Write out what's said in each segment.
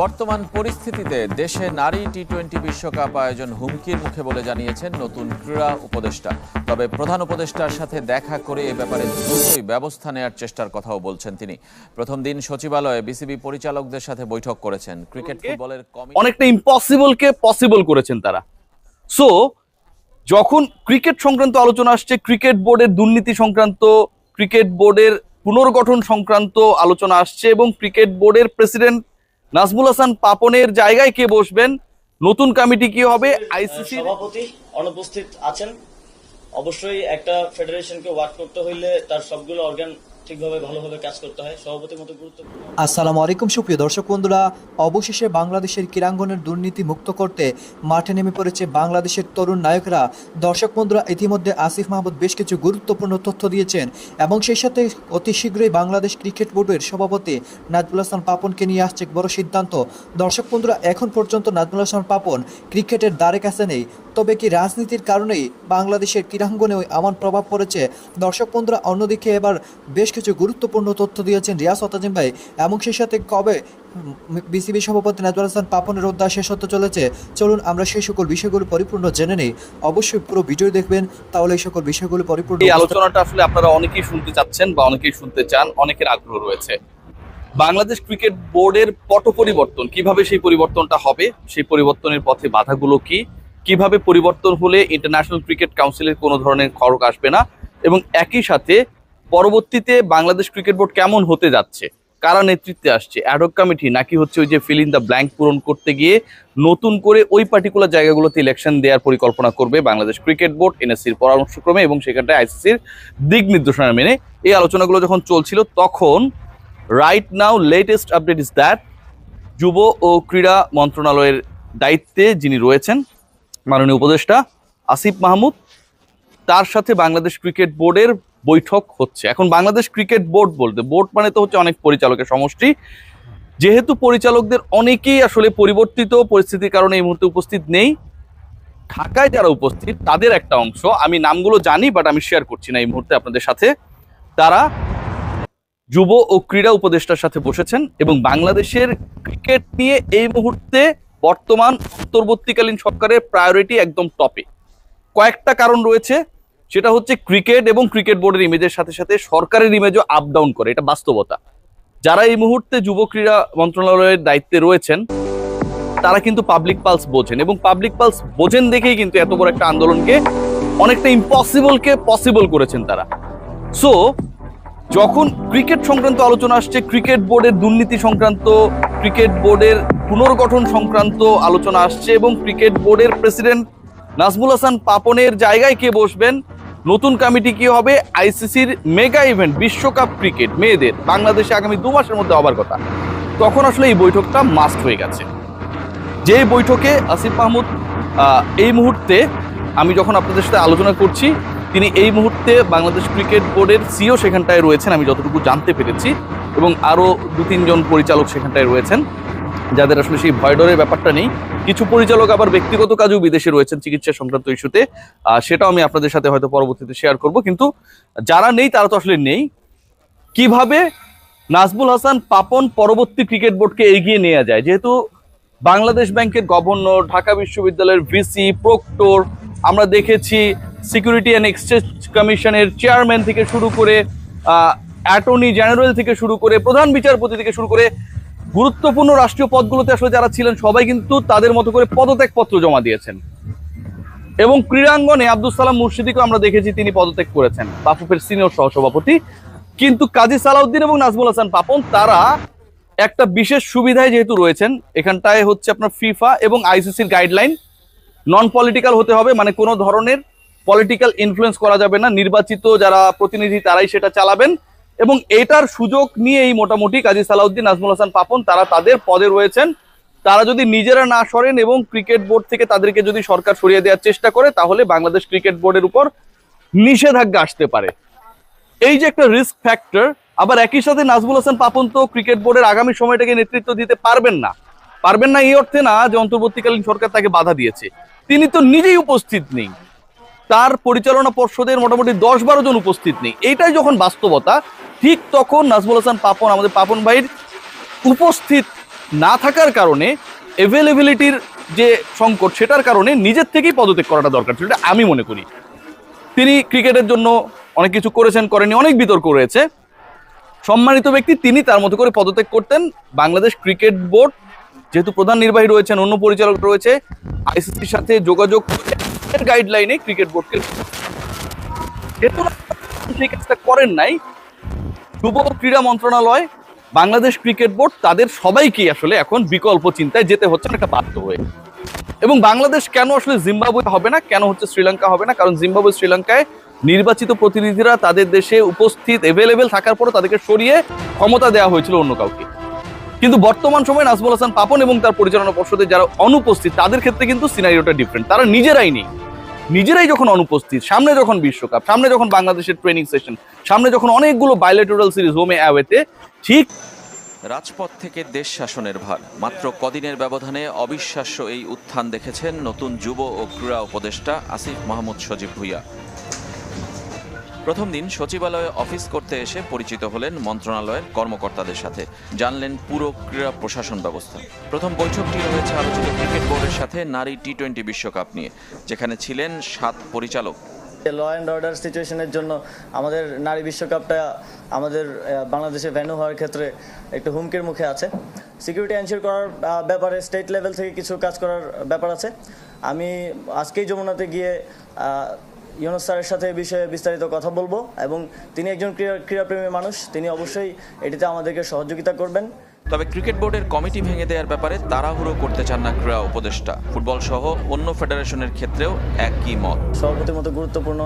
বর্তমান পরিস্থিতিতে দেশে নারী টি-20 বিশ্বকাপ আয়োজন হুমকির মুখে বলে জানিয়েছেন নতুন ক্রীড়া উপদেষ্টা। তবে প্রধান উপদেষ্টার সাথে দেখা করে এ ব্যাপারে দ্রুতই ব্যবস্থা নেওয়ার চেষ্টার কথাও বলছেন তিনি। প্রথম দিন সচিবালয়ে বিসিবি পরিচালকদের সাথে বৈঠক করেছেন। ক্রিকেট ফুটবলের অনেকটা ইম্পসিবলকে পসিবল করেছেন তারা। সো যখন ক্রিকেট সংক্রান্ত আলোচনা আসছে, ক্রিকেট বোর্ডের দুর্নীতি সংক্রান্ত, ক্রিকেট বোর্ডের পুনর্গঠন সংক্রান্ত আলোচনা আসছে এবং ক্রিকেট বোর্ডের প্রেসিডেন্ট নাজমুল হাসান পাপনের জায়গায় কে বসবেন, নতুন কমিটি কি হবে, আইসিসি সভাপতি অনুপস্থিত আছেন। অবশ্যই একটা ফেডারেশনকে ওয়ার্ক করতে হইলে তার সবগুলো অর্গান ঠিকভাবে ভালোভাবে কাজ করতে হয়। সভাপতির মতো গুরুত্বপূর্ণ। আসসালামু আলাইকুম সুপ্রিয় দর্শক বন্ধুরা, অবশেষে বাংলাদেশের ক্রীড়াঙ্গনের দুর্নীতি মুক্ত করতে মাঠে নেমে পড়েছে বাংলাদেশের তরুণ নায়করা। দর্শক বন্ধুরা, ইতিমধ্যে আসিফ মাহমুদ বেশ কিছু গুরুত্বপূর্ণ তথ্য দিয়েছেন এবং সেই সাথে অতি শীঘ্রই বাংলাদেশ ক্রিকেট বোর্ডের সভাপতি নাজমুল হাসান পাপনকে নিয়ে আসছে বড় সিদ্ধান্ত। দর্শক বন্ধুরা, এখন পর্যন্ত নাজমুল হাসান পাপন ক্রিকেটের দ্বারে কাছে নেই, তবে কি রাজনীতির কারণেই বাংলাদেশের ক্রীড়াঙ্গনেও এমন প্রভাব পড়েছে? দর্শক বন্ধুরা, অন্যদিকে এবার বেশ কিছু গুরুত্বপূর্ণ তথ্য দিয়েছেন রিয়াসত আজিম ভাই এবং সেই সাথে কবে বিসিবি সভাপতি নাজমুল হাসান পাপনের অধ্যায় শেষ হতে চলেছে। চলুন আমরা সেই সকল বিষয়গুলো পরিপূর্ণ জেনে নেই। অবশ্যই পুরো ভিডিও দেখবেন, তাহলে এই সকল বিষয়গুলো পরিপূর্ণ। এই আলোচনাটা আসলে আপনারা অনেকেই শুনতে চাচ্ছেন বা অনেকেই শুনতে চান, অনেকের আগ্রহ রয়েছে। বাংলাদেশ ক্রিকেট বোর্ডের পট পরিবর্তন, কিভাবে সেই পরিবর্তনটা হবে, সেই পরিবর্তনের পথে বাধাগুলো কি, কিভাবে পরিবর্তন হলে ইন্টারন্যাশনাল ক্রিকেট কাউন্সিলের কোনো ধরনের খড়গ আসবে না, এবং একই সাথে পরবর্তীতে বাংলাদেশ ক্রিকেট বোর্ড কেমন হতে যাচ্ছে, কারা নেতৃত্বে আসছে, অ্যাডহক কমিটি নাকি হচ্ছে ওই যে ফিল ইন দ্য ব্ল্যাঙ্ক পূরণ করতে গিয়ে নতুন করে ওই পার্টিকুলার জায়গাগুলোতে ইলেকশন দেওয়ার পরিকল্পনা করবে বাংলাদেশ ক্রিকেট বোর্ড এনএসসির পরামর্শক্রমে এবং সেখানটায় আইসিসির দিক নির্দেশনা মেনে। এই আলোচনাগুলো যখন চলছিল তখন right now latest update is that যুব ও ক্রীড়া মন্ত্রণালয়ের দায়িত্বে যিনি রয়েছেন মাননীয় উপদেষ্টা আসিফ মাহমুদ, তার সাথে বাংলাদেশ ক্রিকেট বোর্ডের বৈঠক হচ্ছে। এখন বাংলাদেশ ক্রিকেট বোর্ড বলতে, বোর্ড মানে তো হচ্ছে অনেক পরিচালকের সমষ্টি। যেহেতু পরিচালকদের অনেকেই আসলে পরিবর্তিত পরিস্থিতির কারণে এই মুহূর্তে উপস্থিত নেই, ঢাকায় যারা উপস্থিত তাদের একটা অংশ, আমি নামগুলো জানি বাট আমি শেয়ার করছি না এই মুহূর্তে আপনাদের সাথে, তারা যুব ও ক্রীড়া উপদেষ্টার সাথে বসেছেন এবং বাংলাদেশের ক্রিকেট নিয়ে এই মুহূর্তে বর্তমান অন্তর্বর্তীকালীন সরকারের প্রায়োরিটি একদম টপে। কয়েকটা কারণ রয়েছে, সেটা হচ্ছে ক্রিকেট এবং ক্রিকেট বোর্ডের ইমেজের সাথে সাথে সরকারের ইমেজও আপ ডাউন করে, এটা বাস্তবতা। যারা এই মুহূর্তে যুব ক্রীড়া মন্ত্রণালয়ের দায়িত্বে রয়েছেন তারা কিন্তু পাবলিক পালস বোঝেন এবং পাবলিক পালস বোঝেন দেখেই কিন্তু এত বড় একটা আন্দোলনকে অনেকটা ইম্পসিবলকে পসিবল করেছেন তারা। সো যখন ক্রিকেট সংক্রান্ত আলোচনা আসছে, ক্রিকেট বোর্ডের দুর্নীতি সংক্রান্ত, ক্রিকেট বোর্ডের পুনর্গঠন সংক্রান্ত আলোচনা আসছে এবং ক্রিকেট বোর্ডের প্রেসিডেন্ট নাজমুল হাসান পাপনের জায়গায় কে বসবেন, নতুন কমিটি কি হবে, আইসিসির মেগা ইভেন্ট বিশ্বকাপ ক্রিকেট মেয়েদের বাংলাদেশে আগামী 2 মাসের মধ্যে হবার কথা, তখন আসলে এই বৈঠকটা মাস্ট হয়ে গেছে। যে বৈঠকে আসিফ মাহমুদ এই মুহূর্তে, আমি যখন আপনাদের সাথে আলোচনা করছি, তিনি এই মুহূর্তে বাংলাদেশ ক্রিকেট বোর্ডের সিও সেখানটায় রয়েছেন আমি যতটুকু জানতে পেরেছি, এবং আরও 2-3 জন পরিচালক সেখানটায় রয়েছেন যাদের আসলে সেই ভয় ডরের ব্যাপারটা নেই। কিছু পরিচালক আবার ব্যক্তিগত কাজেও বিদেশে রয়েছেন চিকিৎসা সংক্রান্ত ইস্যুতে, সেটাও আমি আপনাদের সাথে হয়তো পরবর্তীতে শেয়ার করব। কিন্তু যারা নেই তারা তো আসলে নেই। কিভাবে নাজমুল হাসান পাপন পরবর্তী ক্রিকেট বোর্ডকে এগিয়ে নেওয়া যায়, যেহেতু বাংলাদেশ ব্যাংকের গভর্নর, ঢাকা বিশ্ববিদ্যালয়ের ভিসি, প্রক্টর, আমরা দেখেছি সিকিউরিটি অ্যান্ড এক্সচেঞ্জ কমিশনের চেয়ারম্যান থেকে শুরু করে অ্যাটর্নি জেনারেল থেকে শুরু করে প্রধান বিচারপতি থেকে শুরু করে গুরুত্বপূর্ণ রাষ্ট্রীয় পদগুলোতে আসলে যারা ছিলেন সবাই কিন্তু তাদের মতো করে পদত্যাগপত্র জমা দিয়েছেন। এবং ক্রীড়াঙ্গনে আব্দুল সালাম মুর্শিদিকেও আমরা দেখেছি তিনি পদত্যাগ করেছেন, বাফুফের সিনিয়র সহসভাপতি। কিন্তু কাজী সালাউদ্দিন এবং নাজমুল হাসান পাপন তারা একটা বিশেষ সুবিধায় যেহেতু রয়েছেন, এখানটায় হচ্ছে আপনার ফিফা এবং আইসিসির গাইডলাইন, নন পলিটিক্যাল হতে হবে, মানে কোনো ধরনের পলিটিক্যাল ইনফ্লুয়েন্স করা যাবে না, নির্বাচিত যারা প্রতিনিধি তারাই সেটা চালাবেন। এবং এটার সুযোগ নিয়েই মোটামুটি কাজী সালাউদ্দিন, নাজমুল হাসান পাপন তারা তাদের পদে রয়েছেন। তারা যদি নিজেরা না সরেন এবং ক্রিকেট বোর্ড থেকে তাদেরকে যদি সরকার সরিয়ে দেওয়ার চেষ্টা করে, তাহলে বাংলাদেশ ক্রিকেট বোর্ডের উপর নিষেধাজ্ঞা আসতে পারে। এই যে একটা রিস্ক ফ্যাক্টর, আবার একই সাথে নাজমুল হাসান পাপন তো ক্রিকেট বোর্ডের আগামী সময়টাকে নেতৃত্ব দিতে পারবেন না এই অর্থে না যে অন্তর্বর্তীকালীন সরকার তাকে বাধা দিয়েছে, তিনি তো নিজেই উপস্থিত নেই, তার পরিচালনা পর্ষদের মোটামুটি 10-12 জন উপস্থিত নেই। এইটাই যখন বাস্তবতা, ঠিক তখন নাজমুল হাসান পাপন, আমাদের পাপন ভাইয়ের উপস্থিত না থাকার কারণে, অ্যাভেলেবিলিটির যে সংকট সেটার কারণে নিজের থেকেই পদত্যাগ করাটা দরকার ছিল, এটা আমি মনে করি। তিনি ক্রিকেটের জন্য অনেক কিছু করেছেন, করেনি, অনেক বিতর্ক রয়েছে। সম্মানিত ব্যক্তি, তিনি তার মতো করে পদত্যাগ করতেন। বাংলাদেশ ক্রিকেট বোর্ড যেহেতু প্রধান নির্বাহী রয়েছেন, অন্য পরিচালক রয়েছে, আইসিসির সাথে যোগাযোগ করে গাইডলাইনে ক্রিকেট বোর্ডকে যেহেতু সেই কাজটা করেন নাই, যুব ক্রীড়া মন্ত্রণালয়, বাংলাদেশ ক্রিকেট বোর্ড, তাদের সবাইকে আসলে এখন বিকল্প চিন্তায় যেতে হচ্ছে একটা বাধ্য হয়ে। এবং বাংলাদেশ কেন আসলে জিম্বাবুয়ে হবে না, কেন হচ্ছে শ্রীলঙ্কা হবে না? কারণ জিম্বাবুয়ে শ্রীলঙ্কায় নির্বাচিত প্রতিনিধিরা তাদের দেশে উপস্থিত অ্যাভেলেবেল থাকার পরও তাদেরকে সরিয়ে ক্ষমতা দেওয়া হয়েছিল অন্য কাউকে। কিন্তু বর্তমান সময়ে নাজমুল হাসান পাপন এবং তার পরিচালনা পর্ষদে যারা অনুপস্থিত, তাদের ক্ষেত্রে কিন্তু সিনারিওটা ডিফারেন্ট। তারা নিজেরাই নেই, নিজেরাই যখন অনুপস্থিত, সামনে যখন বিশ্বকাপ, সামনে যখন বাংলাদেশের ট্রেনিং সেশন, সামনে যখন অনেকগুলো বাইলেটারাল সিরিজ হোমে অ্যাওয়েতে, ঠিক রাজপথ থেকে দেশ শাসনের ভার, মাত্র কদিনের ব্যবধানে অবিশ্বাস্য এই উত্থান দেখেছেন নতুন যুব ও ক্রীড়া উপদেষ্টা আসিফ মাহমুদ সজীব ভুঁইয়া। প্রথম দিন সচিবালয়ে অফিস করতে এসে পরিচিত হলেন মন্ত্রণালয়ের কর্মকর্তাদের সাথে, জানলেন পুরো ক্রীড়া প্রশাসন ব্যবস্থা। প্রথম বৈঠকটি হয়েছে আলোচিত ক্রিকেট বোর্ডের সাথে নারী টি-20 বিশ্বকাপ নিয়ে, যেখানে ছিলেন 7 পরিচালক। ল অ্যান্ড অর্ডার সিচুয়েশনের জন্য আমাদের নারী বিশ্বকাপটা আমাদের বাংলাদেশে ভেন্যু হওয়ার ক্ষেত্রে একটু হুমকির মুখে আছে। সিকিউরিটি এনশিওর করার ব্যাপারে স্টেট লেভেল থেকে কিছু কাজ করার ব্যাপার আছে। আমি আজকেই যমুনাতে গিয়ে ইউনুস স্যারের সাথে এই বিষয়ে বিস্তারিত কথা বলবো, এবং তিনি একজন ক্রীড়াপ্রেমী মানুষ, তিনি অবশ্যই এটিতে আমাদেরকে সহযোগিতা করবেন। তবে ক্রিকেট বোর্ডের কমিটি ভেঙে দেওয়ার ব্যাপারে তাড়াহুড়ো করতে চান না ক্রীড়া উপদেষ্টা। ফুটবল সহ অন্য ফেডারেশনের ক্ষেত্রেও একই মত। সভাপতির মতো গুরুত্বপূর্ণ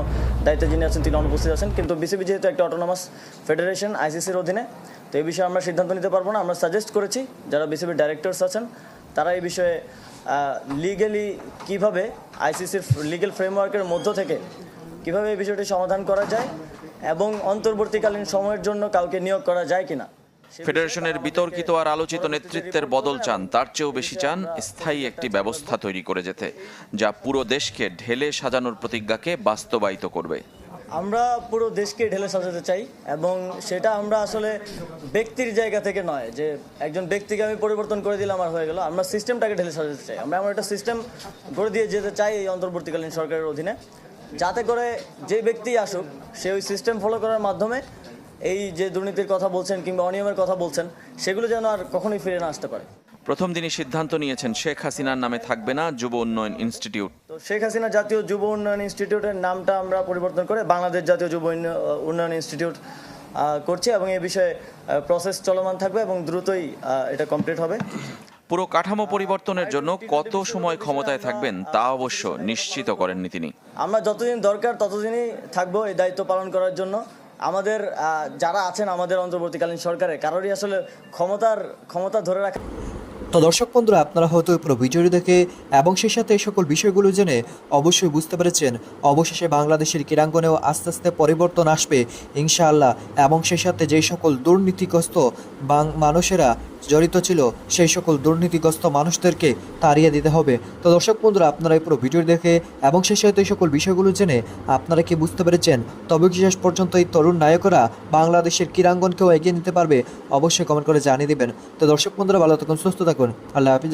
দায়িত্বে যিনি আছেন তিনি অনুপস্থিত আছেন, কিন্তু বিসিবি যেহেতু একটা অটোনমাস ফেডারেশন আইসিসির অধীনে, তো এই বিষয়ে আমরা সিদ্ধান্ত নিতে পারবো না। আমরা সাজেস্ট করেছি যারা বিসিবির ডাইরেক্টরস আছেন তারা এই বিষয়ে লিগ্যালি কিভাবে আইসিসির লিগ্যাল ফ্রেমওয়ার্কের মধ্য থেকে কিভাবে এই বিষয়টি সমাধান করা যায় এবং অন্তর্বর্তীকালীন সময়ের জন্য কাউকে নিয়োগ করা যায় কিনা। ফেডারেশনের বিতর্কিত আর আলোচিত নেতৃত্বের বদল চান, তার চেয়েও বেশি চান স্থায়ী একটি ব্যবস্থা তৈরি করে যেতে, যা পুরো দেশকে ঢেলে সাজানোর প্রতিজ্ঞাকে বাস্তবায়িত করবে। আমরা পুরো দেশকে ঢেলে সাজাতে চাই, এবং সেটা আমরা আসলে ব্যক্তির জায়গা থেকে নয় যে একজন ব্যক্তিকে আমি পরিবর্তন করে দিলাম আর হয়ে গেল। আমরা সিস্টেমটাকে ঢেলে সাজাতে চাই। আমরা এমন একটা সিস্টেম করে দিয়ে যেতে চাই এই অন্তর্বর্তীকালীন সরকারের অধীনে, যাতে করে যে ব্যক্তি আসুক সে ওই সিস্টেম ফলো করার মাধ্যমে এই যে দুর্নীতির কথা বলছেন কিংবা অনিয়মের কথা বলছেন সেগুলো যেন আর কখনোই ফিরে না আসতে পারে। প্রথম দিনই সিদ্ধান্ত নিয়েছেন শেখ হাসিনার নামে থাকবে না যুব উন্নয়ন ইনস্টিটিউট। তো শেখ হাসিনা জাতীয় যুব উন্নয়ন ইনস্টিটিউটের নামটা আমরা পরিবর্তন করে বাংলাদেশ জাতীয় যুব উন্নয়ন ইনস্টিটিউট করছি, এবং এই বিষয়ে প্রসেস চলমান থাকবে এবং দ্রুতই এটা কমপ্লিট হবে। পুরো কাঠামো পরিবর্তনের জন্য কত সময় ক্ষমতায় থাকবেন তা অবশ্য নিশ্চিত করেননি তিনি। আমরা যতদিন দরকার ততদিনই থাকবো এই দায়িত্ব পালন করার জন্য। আমাদের যারা আছেন আমাদের অন্তর্বর্তীকালীন সরকারে কারোরই আসলে ক্ষমতা ধরে রাখা। তো দর্শক বন্ধুরা, আপনারা হয়তো পুরো ভিডিওটি দেখে এবং সেই সাথে এই সকল বিষয়গুলো জেনে অবশ্যই বুঝতে পেরেছেন অবশেষে বাংলাদেশের ক্রীড়াঙ্গনেও আস্তে আস্তে পরিবর্তন আসবে ইনশাআল্লাহ, এবং সেই সাথে যেই সকল দুর্নীতিগ্রস্ত মানুষেরা জড়িত ছিল সেই সকল দুর্নীতিগ্রস্ত মানুষদেরকে তাড়িয়ে দিতে হবে। তো দর্শক বন্ধুরা, আপনারা এই পুরো ভিডিও দেখে এবং সেই সাথে এই সকল বিষয়গুলো জেনে আপনারা কি বুঝতে পেরেছেন? তবে কি শেষ পর্যন্ত এই তরুণ নায়করা বাংলাদেশের ক্রীড়াঙ্গনকেও এগিয়ে নিতে পারবে? অবশ্যই কমেন্ট করে জানিয়ে দিবেন। তো দর্শক বন্ধুরা, ভালো থাকুন, সুস্থ থাকুন, আল্লাহ হাফিজ।